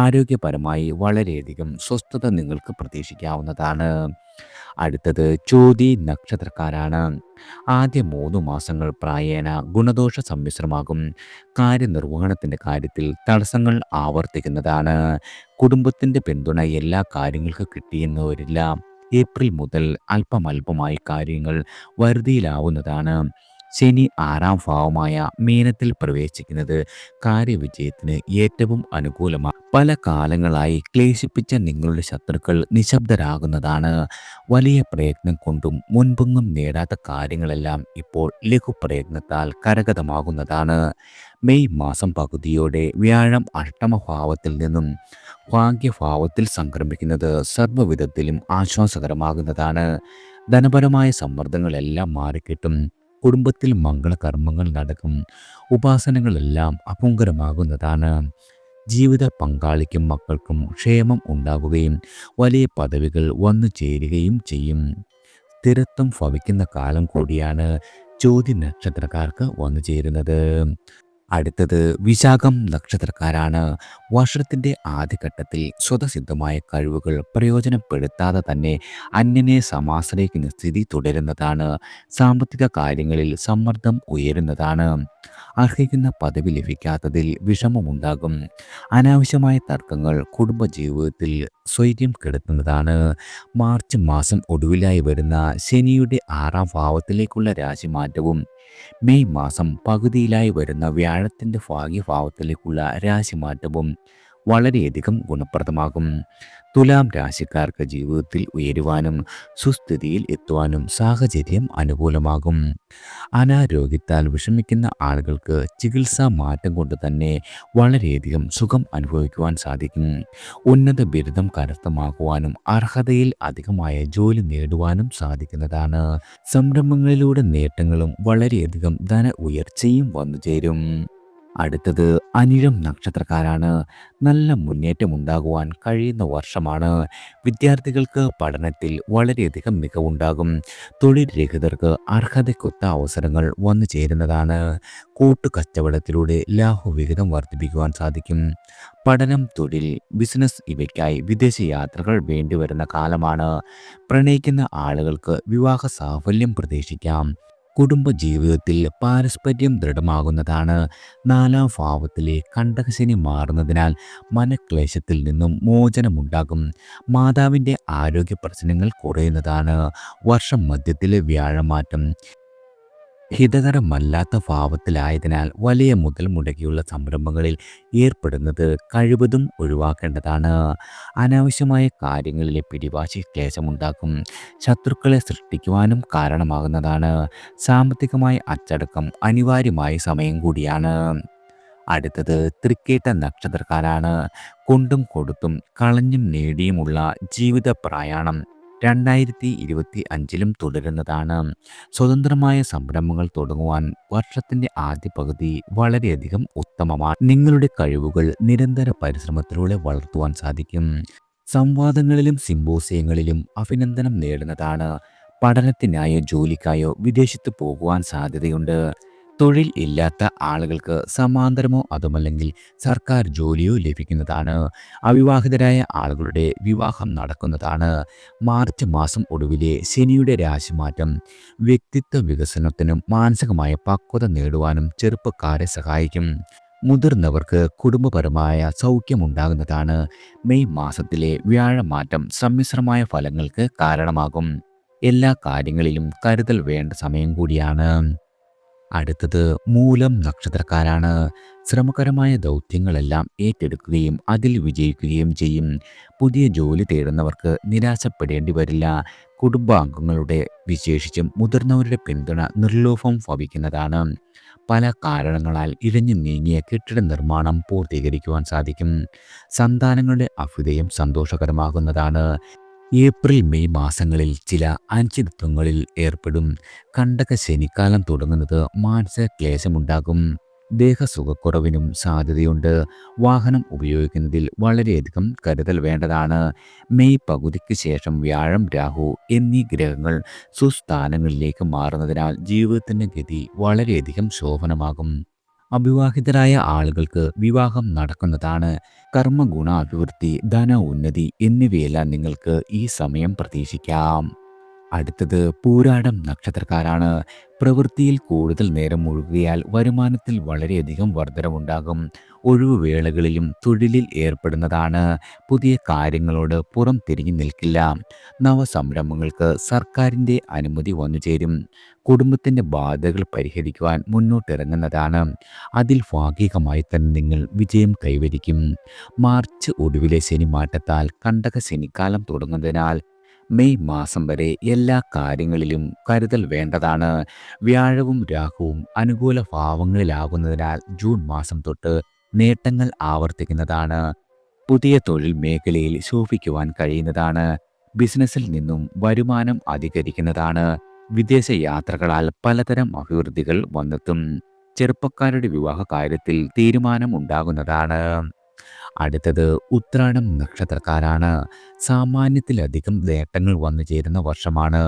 ആരോഗ്യപരമായി വളരെയധികം സ്വസ്ഥത നിങ്ങൾക്ക് പ്രതീക്ഷിക്കാവുന്നതാണ്. അടുത്തത് ചോതി നക്ഷത്രക്കാരാണ്. ആദ്യ 3 മാസങ്ങൾ പ്രായേണ ഗുണദോഷ സമ്മിശ്രമാകും. കാര്യനിർവഹണത്തിൻ്റെ കാര്യത്തിൽ തടസ്സങ്ങൾ ആവർത്തിക്കുന്നതാണ്. കുടുംബത്തിൻ്റെ പിന്തുണ എല്ലാ കാര്യങ്ങൾക്കും കിട്ടിയെന്ന് വരില്ല. ഏപ്രിൽ മുതൽ അല്പമല്പമായി കാര്യങ്ങൾ വരുതിയിലാവുന്നതാണ്. ശനി 6-ാം ഭാവമായ മീനത്തിൽ പ്രവേശിക്കുന്നത് കാര്യവിജയത്തിന് ഏറ്റവും അനുകൂലമാണ്. പല കാലങ്ങളായി ക്ലേശിപ്പിച്ച നിങ്ങളുടെ ശത്രുക്കൾ നിശബ്ദരാകുന്നതാണ്. വലിയ പ്രയത്നം കൊണ്ടും മുൻപൊന്നും നേടാത്ത കാര്യങ്ങളെല്ലാം ഇപ്പോൾ ലഘുപ്രയത്നത്താൽ കരഗതമാകുന്നതാണ്. മെയ് മാസം പകുതിയോടെ വ്യാഴം അഷ്ടമഭാവത്തിൽ നിന്നും ഭാഗ്യഭാവത്തിൽ സംക്രമിക്കുന്നത് സർവ്വവിധത്തിലും ആശ്വാസകരമാകുന്നതാണ്. ധനപരമായ സമ്മർദ്ദങ്ങളെല്ലാം മാറിക്കിട്ടും. കുടുംബത്തിൽ മംഗളകർമ്മങ്ങൾ നടക്കും. ഉപാസനകളെല്ലാം അപൂങ്കരമാകുന്നതാണ്. ജീവിത പങ്കാളിക്കും മക്കൾക്കും ക്ഷേമം ഉണ്ടാകുകയും വലിയ പദവികൾ വന്നു ചേരുകയും ചെയ്യും. സ്ഥിരത്വം ഭവിക്കുന്ന കാലം കൂടിയാണ് ചോതി നക്ഷത്രക്കാർക്ക് വന്നു ചേരുന്നത്. അടുത്തത് വിശാഖം നക്ഷത്രക്കാരാണ്. വർഷത്തിൻ്റെ ആദ്യഘട്ടത്തിൽ സ്വതസിദ്ധമായ കഴിവുകൾ പ്രയോജനപ്പെടുത്താതെ തന്നെ അന്യനെ സമാശ്രയിക്കുന്ന സ്ഥിതി തുടരുന്നതാണ്. സാമ്പത്തിക കാര്യങ്ങളിൽ സമ്മർദ്ദം ഉയരുന്നതാണ്. അർഹിക്കുന്ന പദവി ലഭിക്കാത്തതിൽ വിഷമമുണ്ടാകും. അനാവശ്യമായ തർക്കങ്ങൾ കുടുംബജീവിതത്തിൽ സ്വൈര്യം കെടുത്തുന്നതാണ്. മാർച്ച് മാസം ഒടുവിലായി വരുന്ന ശനിയുടെ 6-ാം ഭാവത്തിലേക്കുള്ള രാശിമാറ്റവും മെയ് മാസം പകുതിയിലായി വരുന്ന വ്യാഴത്തിൻ്റെ ഭാഗ്യഭാവത്തിലേക്കുള്ള രാശിമാറ്റവും വളരെയധികം ഗുണപ്രദമാകും. തുലാം രാശിക്കാർക്ക് ജീവിതത്തിൽ ഉയരുവാനും സുസ്ഥിതിയിൽ എത്തുവാനും സാഹചര്യം അനുകൂലമാകും. അനാരോഗ്യത്താൽ വിഷമിക്കുന്ന ആളുകൾക്ക് ചികിത്സാ മാറ്റം കൊണ്ട് തന്നെ വളരെയധികം സുഖം അനുഭവിക്കുവാൻ സാധിക്കും. ഉന്നത ബിരുദം കരസ്ഥമാക്കുവാനും അർഹതയിൽ അധികമായ ജോലി നേടുവാനും സാധിക്കുന്നതാണ്. സംരംഭങ്ങളിലൂടെ നേട്ടങ്ങളും വളരെയധികം ധന ഉയർച്ചയും വന്നു ചേരും. അടുത്തത് അനിഴം നക്ഷത്രക്കാരാണ്. നല്ല മുന്നേറ്റം ഉണ്ടാകുവാൻ കഴിയുന്ന വർഷമാണ്. വിദ്യാർത്ഥികൾക്ക് പഠനത്തിൽ വളരെയധികം മികവുണ്ടാകും. തൊഴിൽ രഹിതർക്ക് അർഹതയ്ക്കൊത്ത അവസരങ്ങൾ വന്നു ചേരുന്നതാണ്. കൂട്ടുകച്ചവടത്തിലൂടെ ലാഭവിഹിതം വർദ്ധിപ്പിക്കുവാൻ സാധിക്കും. പഠനം, തൊഴിൽ, ബിസിനസ് ഇവയ്ക്കായി വിദേശ യാത്രകൾ വേണ്ടിവരുന്ന കാലമാണ്. പ്രണയിക്കുന്ന ആളുകൾക്ക് വിവാഹ സാഫല്യം പ്രതീക്ഷിക്കാം. കുടുംബജീവിതത്തിൽ പാരസ്പര്യം ദൃഢമാകുന്നതാണ്. നാലാം ഭാവത്തിലെ കണ്ടകശനി മാറുന്നതിനാൽ മനക്ലേശത്തിൽ നിന്നും മോചനമുണ്ടാകും. മാതാവിൻ്റെ ആരോഗ്യ പ്രശ്നങ്ങൾ കുറയുന്നതാണ്. വർഷം മധ്യത്തിലെ വ്യാഴമാറ്റം ഹിതകരമല്ലാത്ത ഭാവത്തിലായതിനാൽ വലിയ മുതൽ മുടക്കിയുള്ള സംരംഭങ്ങളിൽ ഏർപ്പെടുന്നത് കഴിവതും ഒഴിവാക്കേണ്ടതാണ്. അനാവശ്യമായ കാര്യങ്ങളിലെ പിടിവാശി ക്ലേശമുണ്ടാക്കും. ശത്രുക്കളെ സൃഷ്ടിക്കുവാനും കാരണമാകുന്നതാണ്. സാമ്പത്തികമായ അച്ചടക്കം അനിവാര്യമായ സമയം കൂടിയാണ്. അടുത്തത് തൃക്കേട്ട നക്ഷത്രക്കാരാണ്. കൊണ്ടും കൊടുത്തും കളഞ്ഞും നേടിയുമുള്ള ജീവിത പ്രയാണം 2025 തുടരുന്നതാണ്. സ്വതന്ത്രമായ സംരംഭങ്ങൾ തുടങ്ങുവാൻ വർഷത്തിൻ്റെ ആദ്യ പകുതി വളരെയധികം ഉത്തമമാണ്. നിങ്ങളുടെ കഴിവുകൾ നിരന്തര പരിശ്രമത്തിലൂടെ വളർത്തുവാൻ സാധിക്കും. സംവാദങ്ങളിലും സിമ്പോസിയങ്ങളിലും അഭിനന്ദനം നേടുന്നതാണ്. പഠനത്തിനായോ ജോലിക്കായോ വിദേശത്ത് പോകുവാൻ സാധ്യതയുണ്ട്. തൊഴിൽ ഇല്ലാത്ത ആളുകൾക്ക് സമാന്തരമോ അതുമല്ലെങ്കിൽ സർക്കാർ ജോലിയോ ലഭിക്കുന്നതാണ്. അവിവാഹിതരായ ആളുകളുടെ വിവാഹം നടക്കുന്നതാണ്. മാർച്ച് മാസം ഒടുവിലെ ശനിയുടെ രാശിമാറ്റം വ്യക്തിത്വ വികസനത്തിനും മാനസികമായ പക്വത നേടുവാനും ചെറുപ്പക്കാരെ സഹായിക്കും. മുതിർന്നവർക്ക് കുടുംബപരമായ സൗഖ്യമുണ്ടാകുന്നതാണ്. മെയ് മാസത്തിലെ വ്യാഴമാറ്റം സമ്മിശ്രമായ ഫലങ്ങൾക്ക് കാരണമാകും. എല്ലാ കാര്യങ്ങളിലും കരുതൽ വേണ്ട സമയം കൂടിയാണ്. അടുത്തത് മൂലം നക്ഷത്രക്കാരാണ്. ശ്രമകരമായ ദൗത്യങ്ങളെല്ലാം ഏറ്റെടുക്കുകയും അതിൽ വിജയിക്കുകയും ചെയ്യും. പുതിയ ജോലി തേടുന്നവർക്ക് നിരാശപ്പെടേണ്ടി വരില്ല. കുടുംബാംഗങ്ങളുടെ വിശേഷിച്ചും മുതിർന്നവരുടെ പിന്തുണ നിർലോഭം ഭവിക്കുന്നതാണ്. പല കാരണങ്ങളാൽ ഇഴഞ്ഞു നീങ്ങിയ കെട്ടിട നിർമ്മാണം പൂർത്തീകരിക്കുവാൻ സാധിക്കും. സന്താനങ്ങളുടെ അഭ്യുദയം സന്തോഷകരമാകുന്നതാണ്. ഏപ്രിൽ മെയ് മാസങ്ങളിൽ ചില അനിശ്ചിതത്വങ്ങളിൽ ഏർപ്പെടും. കണ്ടക ശനിക്കാലം തുടങ്ങുന്നത് മാനസിക ക്ലേശമുണ്ടാകും. ദേഹസുഖക്കുറവിനും സാധ്യതയുണ്ട്. വാഹനം ഉപയോഗിക്കുന്നതിൽ വളരെയധികം കരുതൽ വേണ്ടതാണ്. മെയ് പകുതിക്ക് ശേഷം വ്യാഴം രാഹു എന്നീ ഗ്രഹങ്ങൾ സുസ്ഥാനങ്ങളിലേക്ക് മാറുന്നതിനാൽ ജീവിതത്തിൻ്റെ ഗതി വളരെയധികം ശോഭനമാകും. അവിവാഹിതരായ ആളുകൾക്ക് വിവാഹം നടക്കുന്നതാണ്. കർമ്മഗുണ അഭിവൃദ്ധി, ധന ഉന്നതി എന്നിവയെല്ലാം നിങ്ങൾക്ക് ഈ സമയം പ്രതീക്ഷിക്കാം. അടുത്തത് പൂരാടം നക്ഷത്രക്കാരാണ്. പ്രവൃത്തിയിൽ കൂടുതൽ നേരം മുഴുകിയാൽ വരുമാനത്തിൽ വളരെയധികം വർധനവുണ്ടാകും. ഒഴിവുവേളകളിലും തൊഴിലിൽ ഏർപ്പെടുന്നതാണ്. പുതിയ കാര്യങ്ങളോട് പുറം തിരിഞ്ഞു നിൽക്കില്ല. നവസംരംഭങ്ങൾക്ക് സർക്കാരിൻ്റെ അനുമതി വന്നുചേരും. കുടുംബത്തിൻ്റെ ബാധ്യതകൾ പരിഹരിക്കുവാൻ മുന്നോട്ടിറങ്ങുന്നതാണ്. അതിൽ ഭാഗികമായി തന്നെ നിങ്ങൾ വിജയം കൈവരിക്കും. മാർച്ച് ഒടുവിലെ ശനിമാറ്റത്താൽ കണ്ടക ശനിക്കാലം തുടങ്ങുന്നതിനാൽ മെയ് മാസം വരെ എല്ലാ കാര്യങ്ങളിലും കരുതൽ വേണ്ടതാണ്. വ്യാഴവും രാഹുവും അനുകൂല ഭാവങ്ങളിലാകുന്നതിനാൽ ജൂൺ മാസം തൊട്ട് നേട്ടങ്ങൾ ആവർത്തിക്കുന്നതാണ്. പുതിയ തൊഴിൽ മേഖലയിൽ ശോഭിക്കുവാൻ കഴിയുന്നതാണ്. ബിസിനസ്സിൽ നിന്നും വരുമാനം അധികരിക്കുന്നതാണ്. വിദേശ യാത്രകളാൽ പലതരം അഭിവൃദ്ധികൾ വന്നെത്തും. ചെറുപ്പക്കാരുടെ വിവാഹ കാര്യത്തിൽ തീരുമാനം ഉണ്ടാകുന്നതാണ്. അടുത്തത് ഉത്രാടം നക്ഷത്രക്കാരാണ്. സാമാന്യത്തിലധികം നേട്ടങ്ങൾ വന്നു ചേരുന്ന വർഷമാണ്.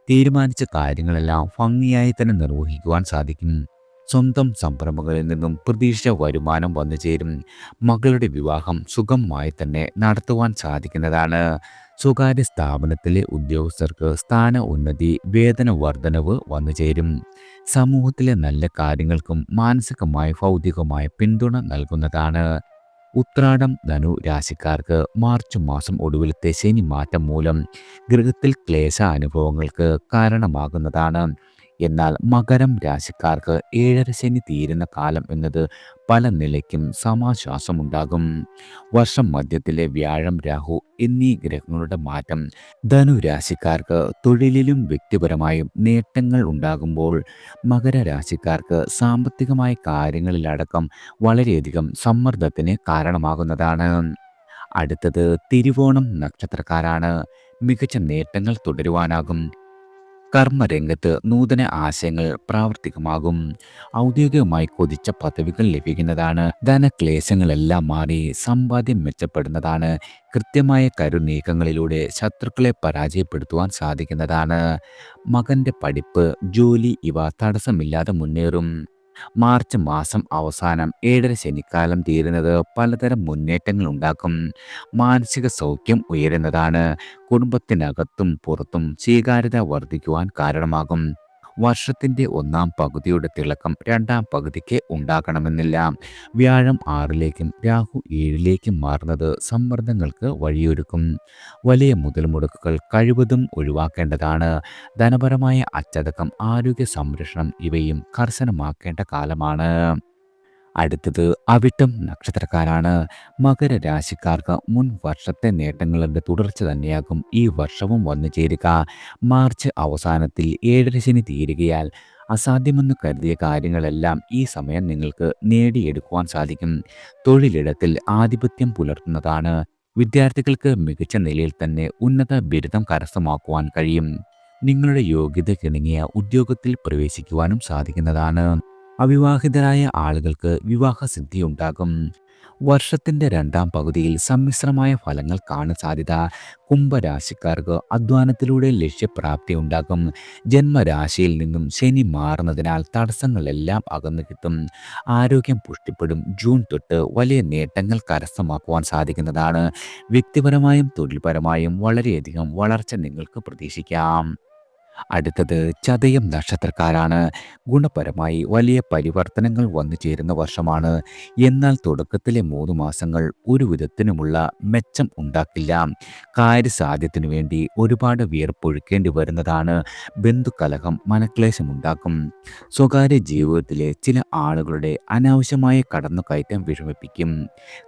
തീരുമാനിച്ച കാര്യങ്ങളെല്ലാം ഭംഗിയായി തന്നെ നിർവഹിക്കുവാൻ സാധിക്കും. സ്വന്തം സംരംഭങ്ങളിൽ നിന്നും പ്രതീക്ഷിച്ച വരുമാനം വന്നു ചേരും. മകളുടെ വിവാഹം സുഗമമായി തന്നെ നടത്തുവാൻ സാധിക്കുന്നതാണ്. സ്വകാര്യ സ്ഥാപനത്തിലെ ഉദ്യോഗസ്ഥർക്ക് സ്ഥാന ഉന്നതി, വേതന വർധനവ് വന്നു ചേരും. സമൂഹത്തിലെ നല്ല കാര്യങ്ങൾക്കും മാനസികമായ ഭൗതികമായ പിന്തുണ നൽകുന്നതാണ്. ഉത്രാടം ധനു രാശിക്കാർക്ക് മാർച്ച് മാസം ഒടുവിലത്തെ ശനി മാറ്റം മൂലം ഗൃഹത്തിൽ ക്ലേശ അനുഭവങ്ങൾക്ക് കാരണമാകുന്നതാണ്. എന്നാൽ മകരം രാശിക്കാർക്ക് ഏഴര ശനി തീരുന്ന കാലം എന്നത് പല നിലയ്ക്കും സമാശ്വാസമുണ്ടാകും. വർഷം മധ്യത്തിലെ വ്യാഴം രാഹു എന്നീ ഗ്രഹങ്ങളുടെ മാറ്റം ധനുരാശിക്കാർക്ക് തൊഴിലിലും വ്യക്തിപരമായും നേട്ടങ്ങൾ ഉണ്ടാകുമ്പോൾ മകരരാശിക്കാർക്ക് സാമ്പത്തികമായ കാര്യങ്ങളിലടക്കം വളരെയധികം സമ്മർദ്ദത്തിന് കാരണമാകുന്നതാണ്. അടുത്തത് തിരുവോണം നക്ഷത്രക്കാരാണ്. മികച്ച നേട്ടങ്ങൾ തുടരുവാനാകും. കർമ്മരംഗത്ത് നൂതന ആശയങ്ങൾ പ്രാവർത്തികമാകും. ഔദ്യോഗികമായി കൊതിച്ച പദവികൾ ലഭിക്കുന്നതാണ്. ധനക്ലേശങ്ങളെല്ലാം മാറി സമ്പാദ്യം മെച്ചപ്പെടുന്നതാണ്. കൃത്യമായ കരുനീക്കങ്ങളിലൂടെ ശത്രുക്കളെ പരാജയപ്പെടുത്തുവാൻ സാധിക്കുന്നതാണ്. മകൻ്റെ പഠിപ്പ്, ജോലി ഇവ തടസ്സമില്ലാതെ മുന്നേറും. മാർച്ച് മാസം അവസാനം ഏഴര ശനിക്കാലം തീരുന്നത് പലതരം മുന്നേറ്റങ്ങൾ ഉണ്ടാക്കും. മാനസിക സൗഖ്യം ഉയരുന്നതാണ്. കുടുംബത്തിനകത്തും പുറത്തും സ്വീകാര്യത വർദ്ധിക്കുവാൻ കാരണമാകും. വർഷത്തിൻ്റെ ഒന്നാം പകുതിയുടെ തിളക്കം രണ്ടാം പകുതിക്ക് ഉണ്ടാകണമെന്നില്ല. വ്യാഴം 6ലേക്കും രാഹു 7ലേക്കും മാറുന്നത് സമ്മർദ്ദങ്ങൾക്ക് വഴിയൊരുക്കും. വലിയ മുതൽ മുടക്കുകൾ കഴിവതും ഒഴിവാക്കേണ്ടതാണ്. ധനപരമായ അച്ചടക്കം, ആരോഗ്യ സംരക്ഷണം ഇവയും കർശനമാക്കേണ്ട കാലമാണ്. അടുത്തത് അവിട്ടം നക്ഷത്രക്കാരാണ്. മകരരാശിക്കാർക്ക് മുൻ വർഷത്തെ നേട്ടങ്ങളുടെ തുടർച്ച തന്നെയാകും ഈ വർഷവും വന്നു ചേരുക. മാർച്ച് അവസാനത്തിൽ 7ര ശനി തീരുകയാൽ അസാധ്യമെന്ന് കരുതിയ കാര്യങ്ങളെല്ലാം ഈ സമയം നിങ്ങൾക്ക് നേടിയെടുക്കുവാൻ സാധിക്കും. തൊഴിലിടത്തിൽ ആധിപത്യം പുലർത്തുന്നതാണ്. വിദ്യാർത്ഥികൾക്ക് മികച്ച നിലയിൽ തന്നെ ഉന്നത ബിരുദം കരസ്ഥമാക്കുവാൻ കഴിയും. നിങ്ങളുടെ യോഗ്യതയ്ക്കിണങ്ങിയ ഉദ്യോഗത്തിൽ പ്രവേശിക്കുവാനും സാധിക്കുന്നതാണ്. അവിവാഹിതരായ ആളുകൾക്ക് വിവാഹസിദ്ധി ഉണ്ടാകും. വർഷത്തിൻ്റെ രണ്ടാം പകുതിയിൽ സമ്മിശ്രമായ ഫലങ്ങൾ കാണാൻ സാധ്യത. കുംഭരാശിക്കാർക്ക് അധ്വാനത്തിലൂടെ ലക്ഷ്യപ്രാപ്തി ഉണ്ടാകും. ജന്മരാശിയിൽ നിന്നും ശനി മാറുന്നതിനാൽ തടസ്സങ്ങളെല്ലാം അകന്നു കിട്ടും. ആരോഗ്യം പുഷ്ടിപ്പെടും. ജൂൺ തൊട്ട് വലിയ നേട്ടങ്ങൾ കരസ്ഥമാക്കുവാൻ സാധിക്കുന്നതാണ്. വ്യക്തിപരമായും തൊഴിൽപരമായും വളരെയധികം വളർച്ച നിങ്ങൾക്ക് പ്രതീക്ഷിക്കാം. അടുത്തത് ചതയം നക്ഷത്രക്കാരാണ്. ഗുണപരമായി വലിയ പരിവർത്തനങ്ങൾ വന്നു ചേരുന്ന വർഷമാണ്. എന്നാൽ തുടക്കത്തിലെ 3 മാസങ്ങൾ ഒരു വിധത്തിനുമുള്ള മെച്ചം ഉണ്ടാക്കില്ല. കാര്യസാധ്യത്തിനു വേണ്ടി ഒരുപാട് വിയർപ്പൊഴുക്കേണ്ടി വരുന്നതാണ്. ബന്ധുകലഹം മനക്ലേശമുണ്ടാക്കും. സ്വകാര്യ ജീവിതത്തിലെ ചില ആളുകളുടെ അനാവശ്യമായ കടന്നുകയറ്റം വിഷമിപ്പിക്കും.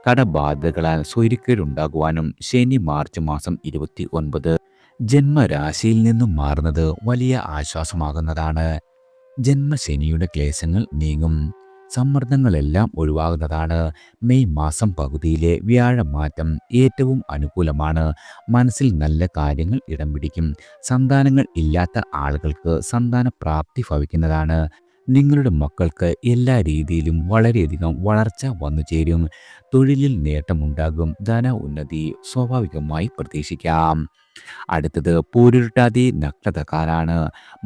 കടബാധ്യതകളാൽ സ്വൈര്യക്കേടുണ്ടാകുവാനും ശനി മാർച്ച് മാസം 29 ജന്മരാശിയിൽ നിന്നും മാറുന്നത് വലിയ ആശ്വാസമാകുന്നതാണ്. ജന്മശനിയുടെ ക്ലേശങ്ങൾ നീങ്ങും. സമ്മർദ്ദങ്ങളെല്ലാം ഒഴിവാകുന്നതാണ്. മെയ് മാസം പകുതിയിലെ വ്യാഴമാറ്റം ഏറ്റവും അനുകൂലമാണ്. മനസ്സിൽ നല്ല കാര്യങ്ങൾ ഇടം പിടിക്കും. സന്താനങ്ങൾ ഇല്ലാത്ത ആളുകൾക്ക് സന്താന പ്രാപ്തി ഭവിക്കുന്നതാണ്. നിങ്ങളുടെ മക്കൾക്ക് എല്ലാ രീതിയിലും വളരെയധികം വളർച്ച വന്നു ചേരും. തൊഴിലിൽ നേട്ടമുണ്ടാകും. ധന ഉന്നതി സ്വാഭാവികമായി പ്രതീക്ഷിക്കാം. അടുത്തത് പൂരുരുട്ടാതി നക്ഷത്രക്കാരാണ്.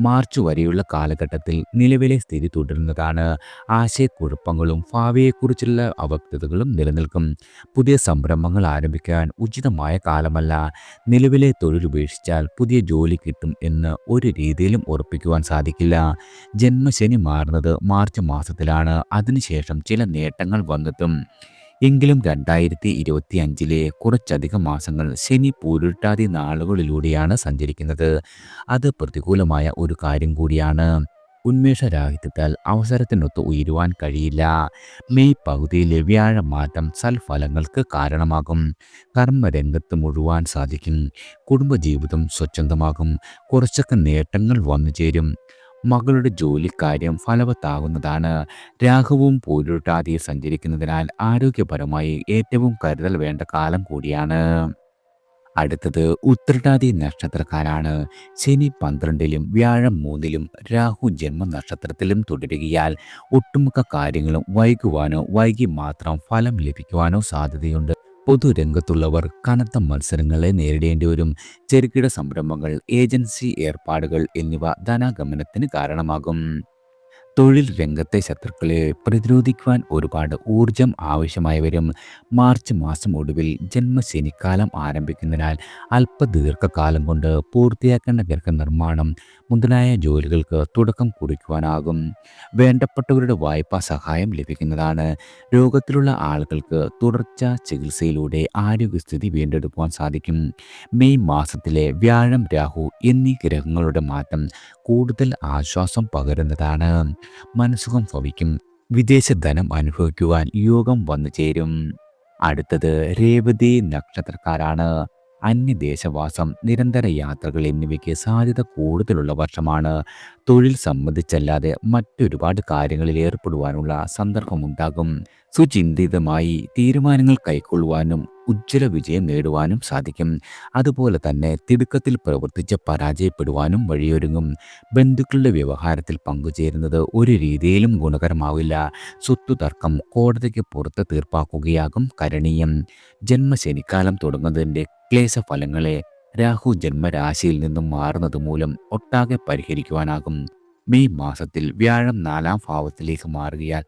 മാർച്ച് വരെയുള്ള കാലഘട്ടത്തിൽ നിലവിലെ സ്ഥിതി തുടരുന്നതാണ്. ആശയക്കുഴപ്പങ്ങളും ഭാവിയെക്കുറിച്ചുള്ള അവ്യക്തതകളും നിലനിൽക്കും. പുതിയ സംരംഭങ്ങൾ ആരംഭിക്കാൻ ഉചിതമായ കാലമല്ല. നിലവിലെ തൊഴിൽ ഉപേക്ഷിച്ചാൽ പുതിയ ജോലി കിട്ടും എന്ന് ഒരു രീതിയിലും ഉറപ്പിക്കുവാൻ സാധിക്കില്ല. ജന്മശനി മാറുന്നത് മാർച്ച് മാസത്തിലാണ്. അതിനുശേഷം ചില നേട്ടങ്ങൾ വന്നെത്തും. എങ്കിലും 2025 കുറച്ചധികം മാസങ്ങൾ ശനി പൂരുരുട്ടാതി നാളുകളിലൂടെയാണ് സഞ്ചരിക്കുന്നത്. അത് പ്രതികൂലമായ ഒരു കാര്യം കൂടിയാണ്. ഉന്മേഷരാഹിത്യത്താൽ അവസരത്തിനൊത്ത് ഉയരുവാൻ കഴിയില്ല. മെയ് പകുതിയിലെ വ്യാഴമാറ്റം സൽഫലങ്ങൾക്ക് കാരണമാകും. കർമ്മരംഗത്ത് മുഴുവാൻ സാധിക്കും. കുടുംബജീവിതം സ്വച്ഛന്തമാകും. കുറച്ചൊക്കെ നേട്ടങ്ങൾ വന്നു ചേരും. മകളുടെ ജോലിക്കാര്യം ഫലവത്താകുന്നതാണ്. രാഹുവും പൂരുരുട്ടാതിയിൽ സഞ്ചരിക്കുന്നതിനാൽ ആരോഗ്യപരമായി ഏറ്റവും കരുതൽ വേണ്ട കാലം കൂടിയാണ്. അടുത്തത് ഉത്രട്ടാതി നക്ഷത്രക്കാരാണ്. ശനി 12ലും വ്യാഴം 3ലും രാഹു ജന്മനക്ഷത്രത്തിലും തുടരുകയാൽ ഒട്ടുമിക്ക കാര്യങ്ങളും വൈകുവാനോ വൈകി മാത്രം ഫലം ലഭിക്കുവാനോ സാധ്യതയുണ്ട്. പൊതുരംഗത്തുള്ളവർ കനത്ത മത്സരങ്ങളെ നേരിടേണ്ടി വരും. ചെറുകിട സംരംഭങ്ങൾ, ഏജൻസി ഏർപ്പാടുകൾ എന്നിവ ധനാഗമനത്തിന് കാരണമാകും. തൊഴിൽ രംഗത്തെ ശത്രുക്കളെ പ്രതിരോധിക്കുവാൻ ഒരുപാട് ഊർജം ആവശ്യമായി വരും. മാർച്ച് മാസം ഒടുവിൽ ജന്മശനിക്കാലം ആരംഭിക്കുന്നതിനാൽ ദീർഘകാലം കൊണ്ട് പൂർത്തിയാക്കേണ്ട ഗൃഹനിർമ്മാണം മുതലായ ജോലികൾക്ക് തുടക്കം കുറിക്കുവാനാകും. വേണ്ടപ്പെട്ടവരുടെ വായ്പാ സഹായം ലഭിക്കുന്നതാണ്. രോഗത്തിലുള്ള ആളുകൾക്ക് തുടർച്ച ചികിത്സയിലൂടെ ആരോഗ്യസ്ഥിതി വീണ്ടെടുക്കുവാൻ സാധിക്കും. മെയ് മാസത്തിലെ വ്യാഴം, രാഹു എന്നീ ഗ്രഹങ്ങളുടെ മാറ്റം കൂടുതൽ ആശ്വാസം പകരുന്നതാണ്. മനസ്സുഖം ഭവിക്കും. വിദേശ ധനം അനുഭവിക്കുവാൻ യോഗം വന്നു ചേരും. അടുത്തത് രേവതി നക്ഷത്രക്കാരാണ്. അന്യദേശവാസം, നിരന്തര യാത്രകൾ എന്നിവയ്ക്ക് സാധ്യത കൂടുതലുള്ള വർഷമാണ്. തൊഴിൽ സംബന്ധിച്ചല്ലാതെ മറ്റൊരുപാട് കാര്യങ്ങളിൽ ഏർപ്പെടുവാനുള്ള സന്ദർഭമുണ്ടാകും. സുചിന്തിതമായി തീരുമാനങ്ങൾ കൈക്കൊള്ളുവാനും ഉജ്ജ്വല വിജയം നേടുവാനും സാധിക്കും. അതുപോലെ തന്നെ തിടുക്കത്തിൽ പ്രവർത്തിച്ച് പരാജയപ്പെടുവാനും വഴിയൊരുങ്ങും. ബന്ധുക്കളുടെ വ്യവഹാരത്തിൽ പങ്കുചേരുന്നത് ഒരു രീതിയിലും ഗുണകരമാവില്ല. സ്വത്തു തർക്കം കോടതിക്ക് പുറത്ത് തീർപ്പാക്കുകയാകും കരണീയം. ജന്മശനിക്കാലം തുടങ്ങുന്നതിൻ്റെ ക്ലേശഫലങ്ങളെ രാഹു ജന്മരാശിയിൽ നിന്നും മാറുന്നത് മൂലം ഒട്ടാകെ പരിഹരിക്കുവാനാകും. മെയ് മാസത്തിൽ വ്യാഴം 4ാം ഭാവത്തിലേക്ക് മാറുകയാൽ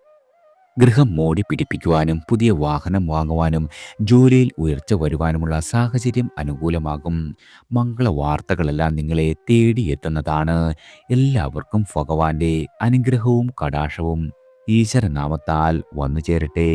ഗൃഹം മോടി പിടിപ്പിക്കുവാനും പുതിയ വാഹനം വാങ്ങുവാനും ജോലിയിൽ ഉയർച്ച വരുവാനുമുള്ള സാഹചര്യം അനുകൂലമാകും. മംഗളവാർത്തകളെല്ലാം നിങ്ങളെ തേടിയെത്തുന്നതാണ്. എല്ലാവർക്കും ഭഗവാന്റെ അനുഗ്രഹവും കടാക്ഷവും ഈശ്വരനാമത്താൽ വന്നു ചേരട്ടെ.